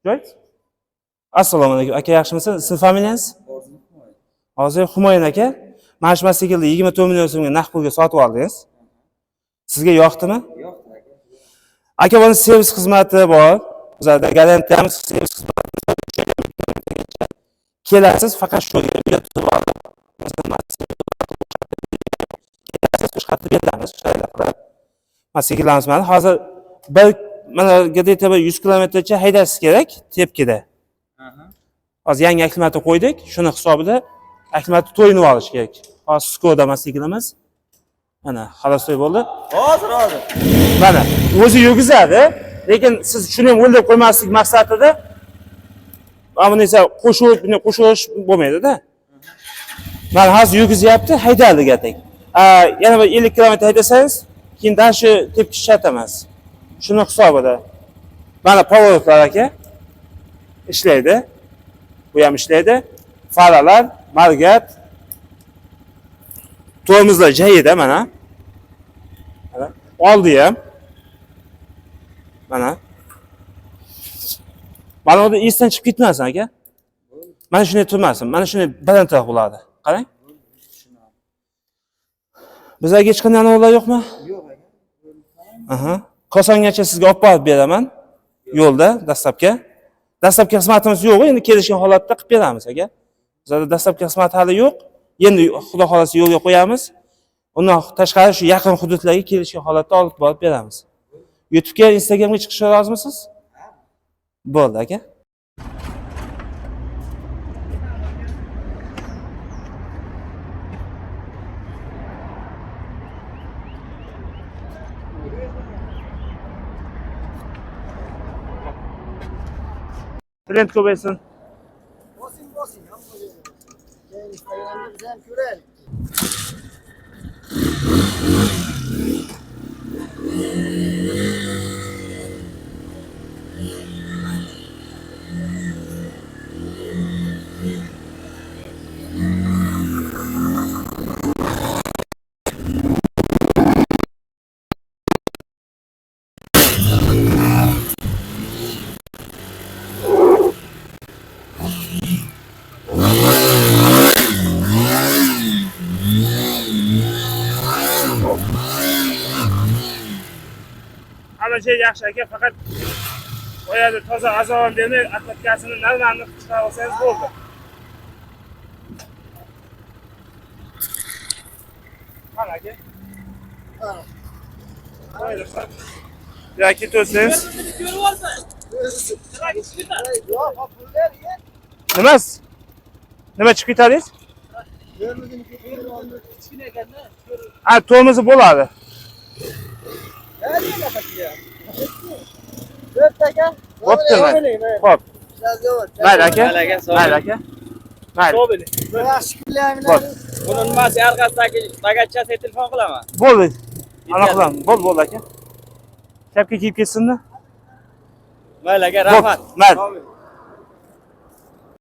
Joy? Assalomu alaykum. Aka yaxshimisiz? Siz familiyangiz? Hozir Humoyun aka. Mana shu mototsiklni 24 million so'mga naqd pulga sotib oldingiz. Sizga yoqdimi? Yo'q aka. Aka, buni servis xizmati bor. Bizlarda garantiyamiz servis xizmati. Kelasiz, faqat shu yerga tutib olib. Chiqarib beramiz, shaylar. Mototsikllarimiz mana hozir mana где-то 100 kilometrcha haydasiz kerak tepkida. Hozir yangi akkumulyator qo'ydik, shuni hisobida akkumulyator to'yinib olish kerak. Hozir Skoda mototsiklimiz. Mana xalostoy bo'ldi. Hozir. Mana o'zi yurgizadi, lekin siz shuni ham o'ldirib qo'ymaslik maqsadida buni esa qo'shish bo'lmaydi-da. Mana hozir yurgizyapti, haydaldi gating. Yana bir 50 kilometr haydasangiz, keyin dashi tepki shart emas. Shuni hisobida. Mana pоворotlar aka ishlaydi. Bu ham ishlaydi. Faralar, margat. Tormozlar joyida mana. Oldi ham. Mana. Mana unda esdan chiqib ketmasin aka. Mana shunday turmasin. Mana shunday balandroq bo'ladi. Qarang. Bizlarga hech qanday anavlar yo'qmi? Yo'q aka. Kosongacha sizga olib borib beraman. Yo'lda dastlabki. Dastlabki xizmatimiz yo'q, endi kelishgan holatda qilib beramiz aka. Bizlarda dastlabki xizmat hali yo'q. Endi xudo xolasa yo'lga qo'yamiz. Undan tashqari shu yaqin hududlarga kelishgan holatda olib borib beramiz. YouTube'ga, Instagramga chiqishga rozimisiz? Bo'ldi aka. Trend ko'paysin. Bosim. Keyin Instagramda biz ham ko'raylik. Hamma şey yaxshi aka, faqat qo'yadi toza azon demay, atlatkasini narlarni chiqarib olsangiz bo'ldi. Mana aka. Yoki to'siz. Nima chiqib ketadingiz? To'mizi bo'ladi. Bo'pti. Xo'p. Mayli aka. Mayli. Yaxshi kunlarni. Buni nimasi orqasidagi bagajchasiga telefon qilaman. Bo'ldi. Ana qilaman. Bo'ldi aka. Kapga kiyib ketsinmi? Mayli aka, rahmat. Mayli.